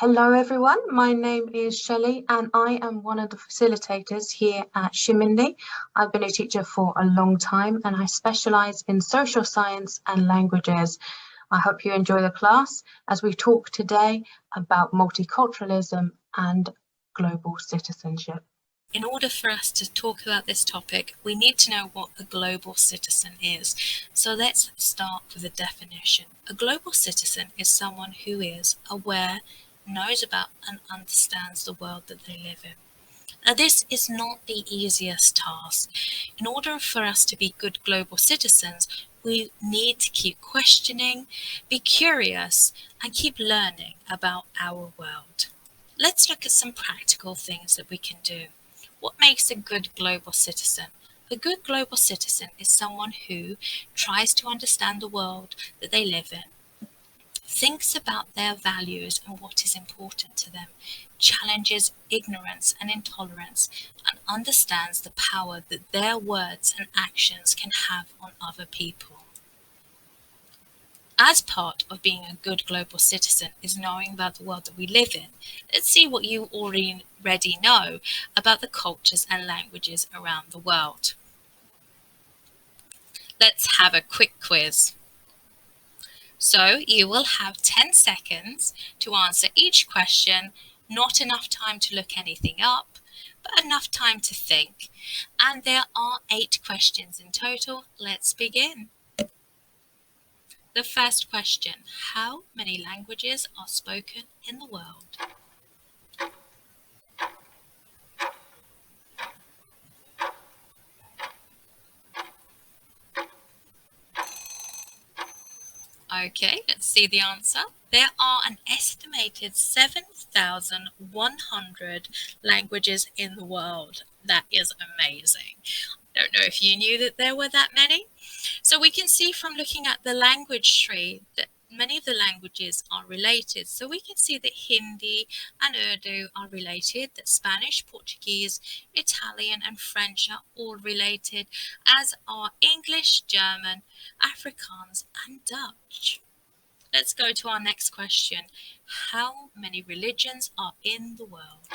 Hello everyone, my name is Shelley and I am one of the facilitators here at Shiminly. I've been a teacher for a long time and I specialise in social science and languages. I hope you enjoy the class as we talk today about multiculturalism and global citizenship. In order for us to talk about this topic, we need to know what a global citizen is. So let's start with a definition. A global citizen is someone who is aware, knows about and understands the world that they live in. Now, this is not the easiest task. In order for us to be good global citizens, we need to keep questioning, be curious, and keep learning about our world. Let's look at some practical things that we can do. What makes a good global citizen? A good global citizen is someone who tries to understand the world that they live in, thinks about their values and what is important to them, challenges ignorance and intolerance, and understands the power that their words and actions can have on other people. As part of being a good global citizen is knowing about the world that we live in. Let's see what you already know about the cultures and languages around the world. Let's have a quick quiz. So you will have 10 seconds to answer each question, not enough time to look anything up, but enough time to think. And there are 8 questions in total. Let's begin. The first question, how many languages are spoken in the world? Okay, let's see the answer. There are an estimated 7,100 languages in the world. That is amazing. I don't know if you knew that there were that many. So we can see from looking at the language tree that many of the languages are related. So we can see that Hindi and Urdu are related, that Spanish, Portuguese, Italian and French are all related, as are English, German, Afrikaans and Dutch. Let's go to our next question. How many religions are in the world?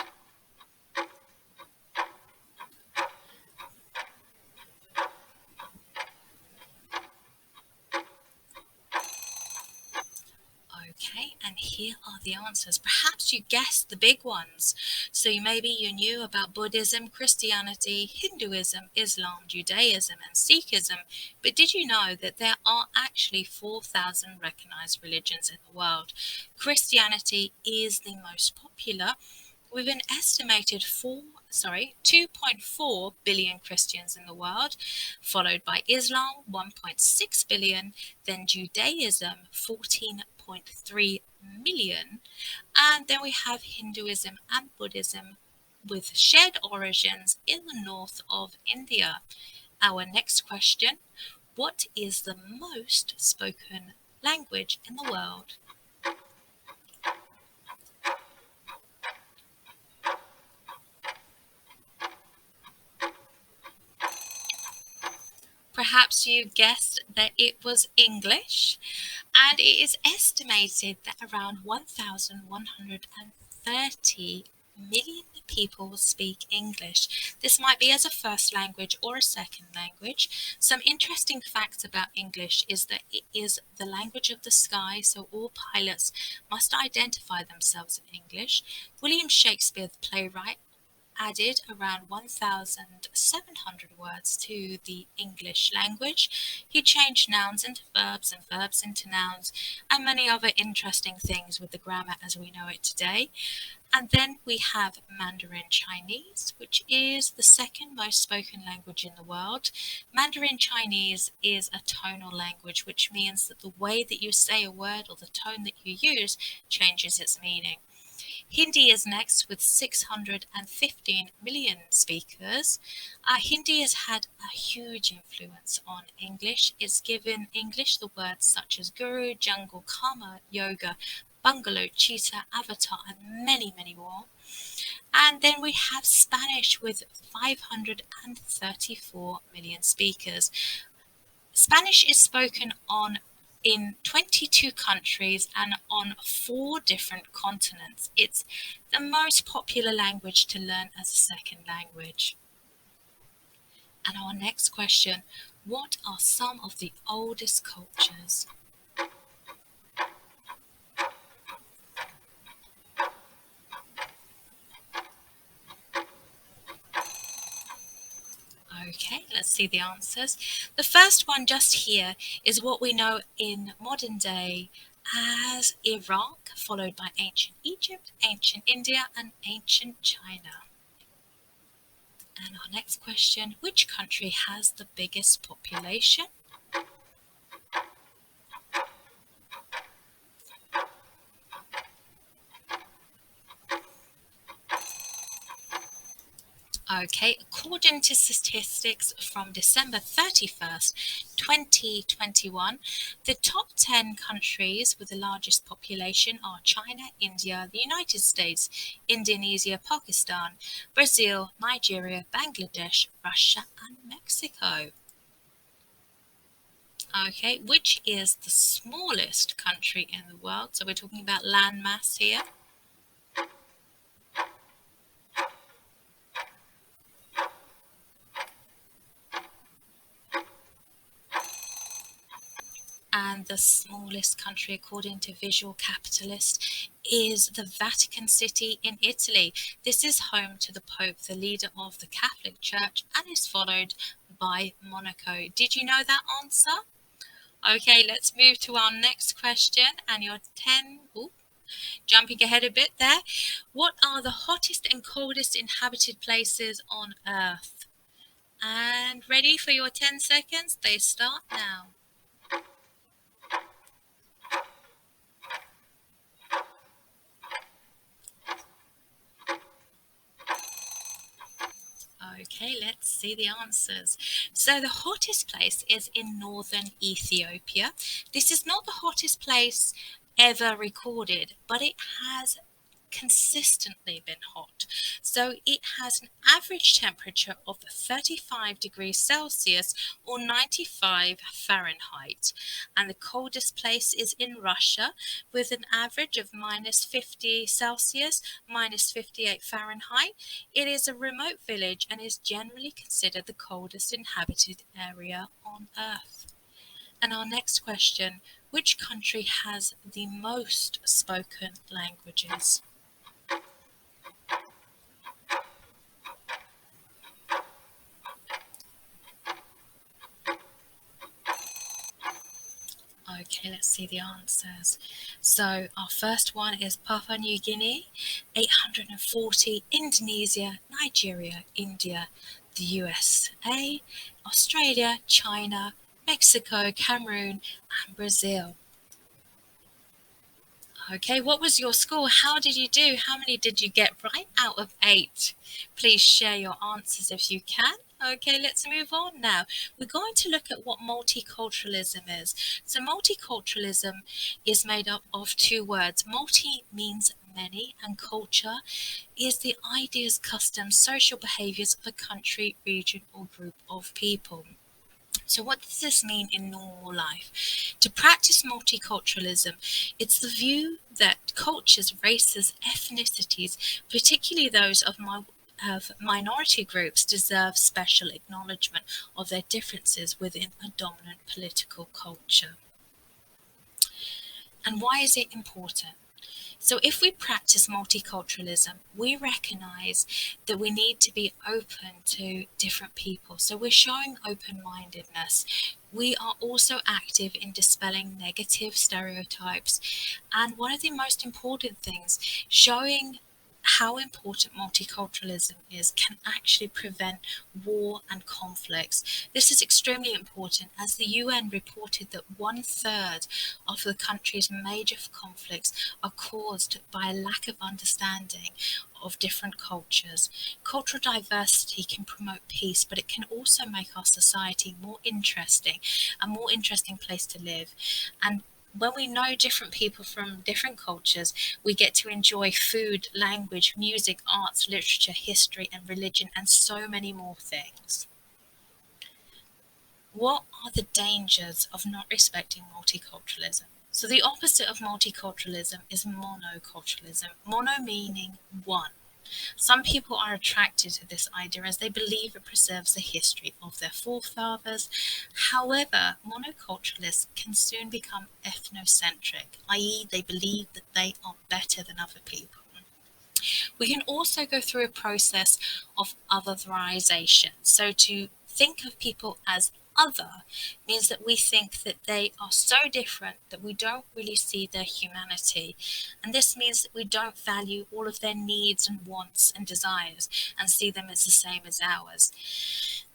Okay, and here are the answers. Perhaps you guessed the big ones. So maybe you knew about Buddhism, Christianity, Hinduism, Islam, Judaism, and Sikhism. But did you know that there are actually 4,000 recognized religions in the world? Christianity is the most popular, with an estimated 2.4 billion Christians in the world, followed by Islam, 1.6 billion, then Judaism, 14.3 million, and then we have Hinduism and Buddhism with shared origins in the north of India. Our next question, what is the most spoken language in the world? Perhaps you guessed that it was English, and it is estimated that around 1,130 million people speak English. This might be as a first language or a second language. Some interesting facts about English is that it is the language of the sky, so all pilots must identify themselves in English. William Shakespeare, the playwright, added around 1,700 words to the English language. He changed nouns into verbs and verbs into nouns and many other interesting things with the grammar as we know it today. And then we have Mandarin Chinese, which is the second most spoken language in the world. Mandarin Chinese is a tonal language, which means that the way that you say a word or the tone that you use changes its meaning. Hindi is next with 615 million speakers. Hindi has had a huge influence on English. It's given English the words such as guru, jungle, karma, yoga, bungalow, cheetah, avatar, and many, many more. And then we have Spanish with 534 million speakers. Spanish is spoken in 22 countries and on 4 different continents. It's the most popular language to learn as a second language. And our next question, what are some of the oldest cultures? Okay, let's see the answers. The first one just here is what we know in modern day as Iraq, followed by ancient Egypt, ancient India, and ancient China. And our next question, which country has the biggest population? Okay, according to statistics from December 31st, 2021, the top 10 countries with the largest population are China, India, the United States, Indonesia, Pakistan, Brazil, Nigeria, Bangladesh, Russia, and Mexico. Okay, which is the smallest country in the world? So we're talking about land mass here. And the smallest country, according to Visual Capitalist, is the Vatican City in Italy. This is home to the Pope, the leader of the Catholic Church, and is followed by Monaco. Did you know that answer? Okay, let's move to our next question. And your 10, jumping ahead a bit there. What are the hottest and coldest inhabited places on Earth? And ready for your 10 seconds? They start now. Okay, let's see the answers. So the hottest place is in northern Ethiopia. This is not the hottest place ever recorded, but it has consistently been hot. So it has an average temperature of 35 degrees Celsius or 95 Fahrenheit. And the coldest place is in Russia with an average of minus 50 Celsius, minus 58 Fahrenheit. It is a remote village and is generally considered the coldest inhabited area on Earth. And our next question, which country has the most spoken languages? Okay, let's see the answers. So our first one is Papua New Guinea, 840, Indonesia, Nigeria, India, the USA, Australia, China, Mexico, Cameroon, and Brazil. Okay, what was your score? How did you do? How many did you get right out of 8? Please share your answers if you can. Okay, let's move on now. We're going to look at what multiculturalism is. So multiculturalism is made up of 2 words. Multi means many, and culture is the ideas, customs, social behaviors of a country, region, or group of people. So what does this mean in normal life? To practice multiculturalism, it's the view that cultures, races, ethnicities, particularly those of minority groups, deserve special acknowledgement of their differences within a dominant political culture. And why is it important? So if we practice multiculturalism, we recognize that we need to be open to different people. So we're showing open-mindedness. We are also active in dispelling negative stereotypes. And one of the most important things, showing how important multiculturalism is can actually prevent war and conflicts. This is extremely important as the UN reported that 1/3 of the country's major conflicts are caused by a lack of understanding of different cultures. Cultural diversity can promote peace, but it can also make our society more interesting, a more interesting place to live. And when we know different people from different cultures, we get to enjoy food, language, music, arts, literature, history, and religion, and so many more things. What are the dangers of not respecting multiculturalism? So the opposite of multiculturalism is monoculturalism. Mono meaning one. Some people are attracted to this idea as they believe it preserves the history of their forefathers. However, monoculturalists can soon become ethnocentric, i.e. they believe that they are better than other people. We can also go through a process of otherization. So to think of people as other means that we think that they are so different that we don't really see their humanity. And this means that we don't value all of their needs and wants and desires and see them as the same as ours.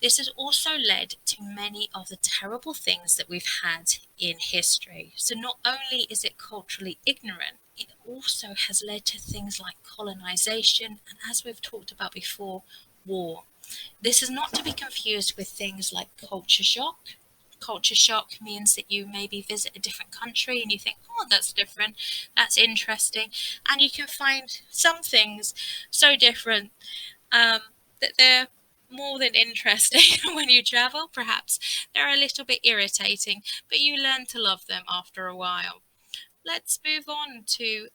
This has also led to many of the terrible things that we've had in history. So not only is it culturally ignorant, it also has led to things like colonization and, as we've talked about before, war. This is not to be confused with things like culture shock. Culture shock means that you maybe visit a different country and you think, oh, that's different, that's interesting. And you can find some things so different that they're more than interesting when you travel. Perhaps they're a little bit irritating, but you learn to love them after a while. Let's move on to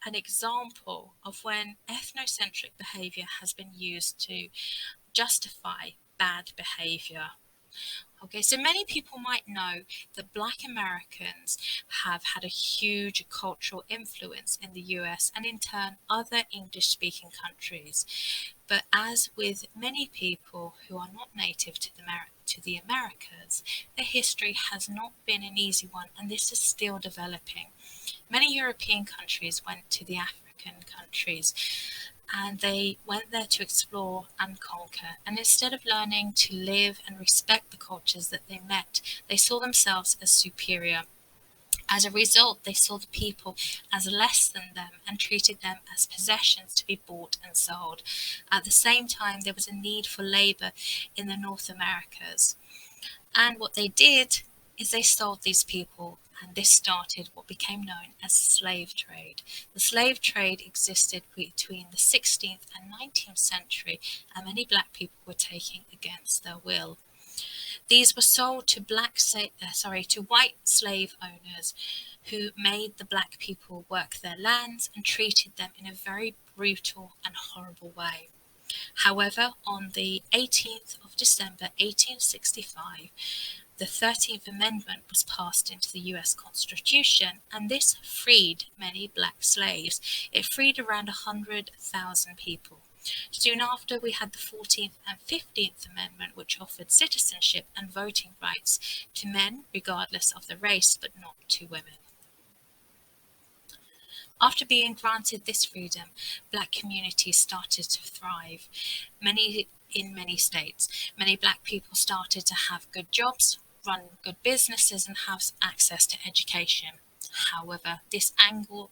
an example of when ethnocentric behaviour has been used to justify bad behaviour. Okay, so many people might know that Black Americans have had a huge cultural influence in the US and in turn other English-speaking countries. But as with many people who are not native to the Americas, their history has not been an easy one, and this is still developing. Many European countries went to the African countries and they went there to explore and conquer. And instead of learning to live and respect the cultures that they met, they saw themselves as superior. As a result, they saw the people as less than them and treated them as possessions to be bought and sold. At the same time, there was a need for labor in the North Americas. And what they did is they sold these people, and this started what became known as the slave trade. The slave trade existed between the 16th and 19th century, and many Black people were taken against their will. These were sold to white slave owners who made the Black people work their lands and treated them in a very brutal and horrible way. However, on the 18th of December 1865, the 13th Amendment was passed into the US Constitution, and this freed many Black slaves. It freed around 100,000 people. Soon after, we had the 14th and 15th Amendment, which offered citizenship and voting rights to men, regardless of the race, but not to women. After being granted this freedom, Black communities started to thrive. In many states, many Black people started to have good jobs, run good businesses, and have access to education. However, this angered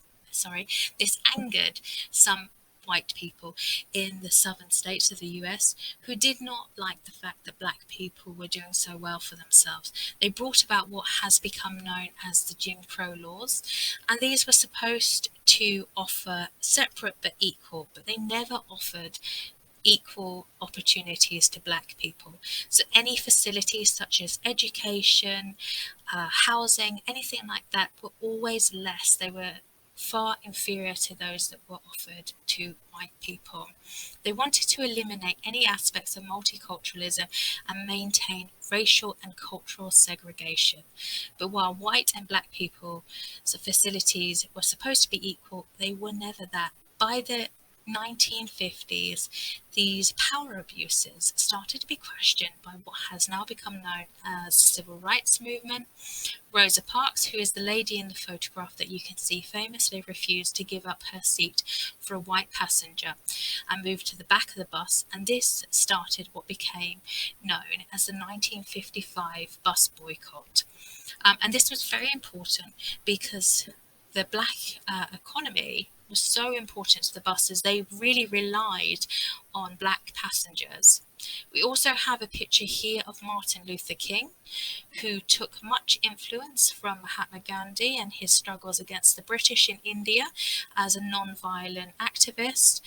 some white people in the southern states of the US who did not like the fact that Black people were doing so well for themselves. They brought about what has become known as the Jim Crow laws, and these were supposed to offer separate but equal, but they never offered equal opportunities to Black people. So any facilities such as education, housing, anything like that were always less. They were far inferior to those that were offered to white people. They wanted to eliminate any aspects of multiculturalism and maintain racial and cultural segregation. But while white and Black people's facilities were supposed to be equal, they were never that. By the 1950s, these power abuses started to be questioned by what has now become known as the civil rights movement. Rosa Parks, who is the lady in the photograph that you can see, famously refused to give up her seat for a white passenger and moved to the back of the bus, and this started what became known as the 1955 bus boycott. And this was very important because the Black economy was so important to the buses. They really relied on Black passengers We also have a picture here of Martin Luther King, who took much influence from Mahatma Gandhi and his struggles against the British in India as a non-violent activist.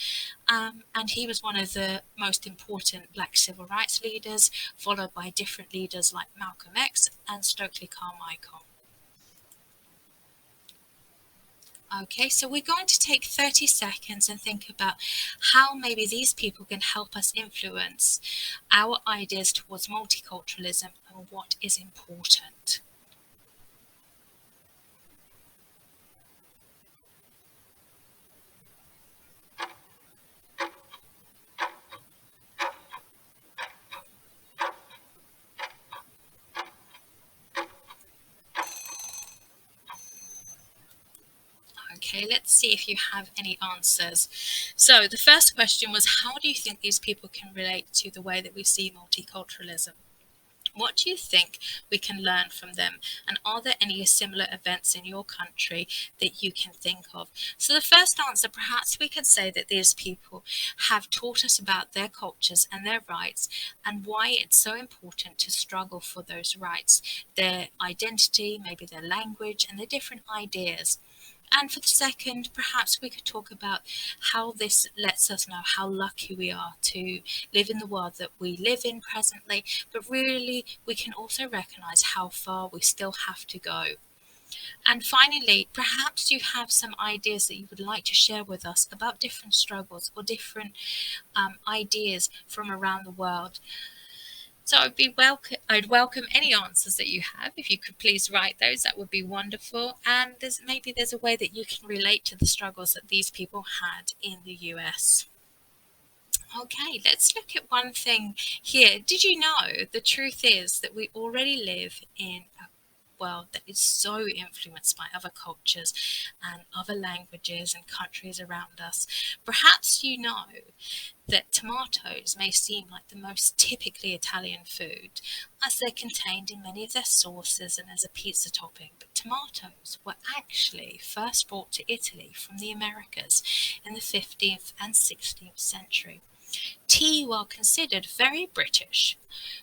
And he was one of the most important black civil rights leaders, followed by different leaders like Malcolm X and Stokely Carmichael. Okay, so we're going to take 30 seconds and think about how maybe these people can help us influence our ideas towards multiculturalism and what is important. Okay, let's see if you have any answers. So the first question was, how do you think these people can relate to the way that we see multiculturalism? What do you think we can learn from them? And are there any similar events in your country that you can think of? So the first answer, perhaps we could say that these people have taught us about their cultures and their rights and why it's so important to struggle for those rights, their identity, maybe their language, and their different ideas. And for the second, perhaps we could talk about how this lets us know how lucky we are to live in the world that we live in presently, but really we can also recognize how far we still have to go. And finally, perhaps you have some ideas that you would like to share with us about different struggles or different ideas from around the world. So I'd welcome any answers that you have. If you could please write those, that would be wonderful. And maybe there's a way that you can relate to the struggles that these people had in the US. Okay, let's look at one thing here. Did you know the truth is that we already live in a world that is so influenced by other cultures and other languages and countries around us? Perhaps you know that tomatoes may seem like the most typically Italian food, as they're contained in many of their sauces and as a pizza topping, but tomatoes were actually first brought to Italy from the Americas in the 15th and 16th century. Tea, while considered very British,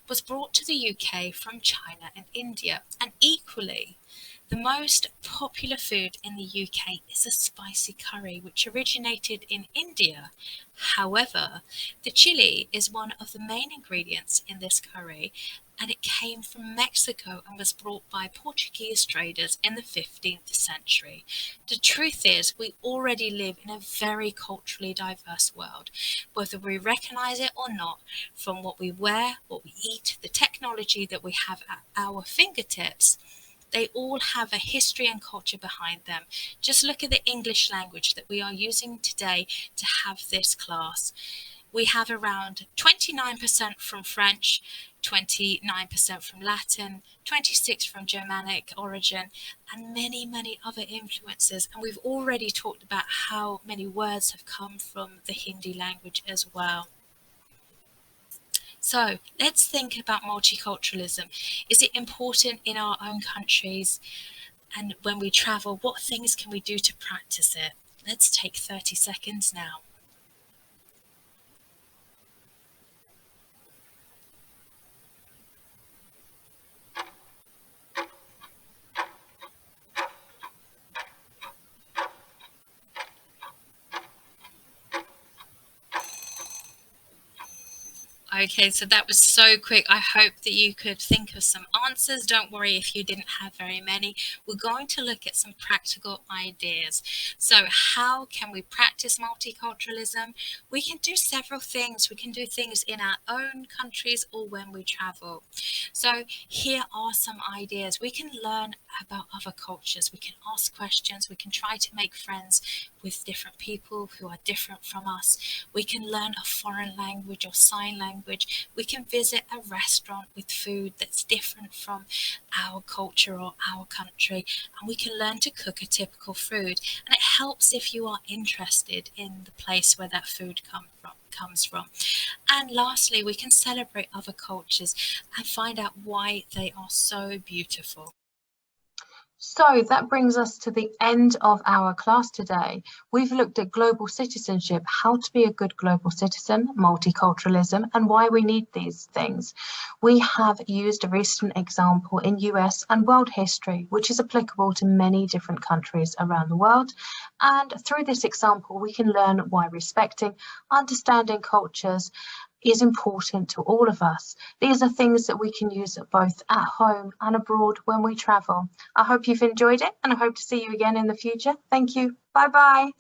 was brought to the UK from China and India, and equally, the most popular food in the UK is a spicy curry, which originated in India. However, the chili is one of the main ingredients in this curry, and it came from Mexico and was brought by Portuguese traders in the 15th century. The truth is, we already live in a very culturally diverse world, whether we recognize it or not, from what we wear, what we eat, the technology that we have at our fingertips. They all have a history and culture behind them. Just look at the English language that we are using today to have this class. We have around 29% from French, 29% from Latin, 26% from Germanic origin, and many, many other influences. And we've already talked about how many words have come from the Hindi language as well. So let's think about multiculturalism. Is it important in our own countries? And when we travel, what things can we do to practice it? Let's take 30 seconds now. Okay, so that was so quick. I hope that you could think of some answers. Don't worry if you didn't have very many. We're going to look at some practical ideas. So how can we practice multiculturalism? We can do several things. We can do things in our own countries or when we travel. So here are some ideas. We can learn about other cultures. We can ask questions. We can try to make friends with different people who are different from us. We can learn a foreign language or sign language. We can visit a restaurant with food that's different from our culture or our country, and we can learn to cook a typical food. And it helps if you are interested in the place where that food comes from. And lastly, we can celebrate other cultures and find out why they are so beautiful. So that brings us to the end of our class today. We've looked at global citizenship, how to be a good global citizen, multiculturalism, and why we need these things. We have used a recent example in US and world history, which is applicable to many different countries around the world. And through this example, we can learn why respecting, understanding cultures is important to all of us. These are things that we can use both at home and abroad when we travel. I hope you've enjoyed it, and I hope to see you again in the future. Thank you. Bye bye.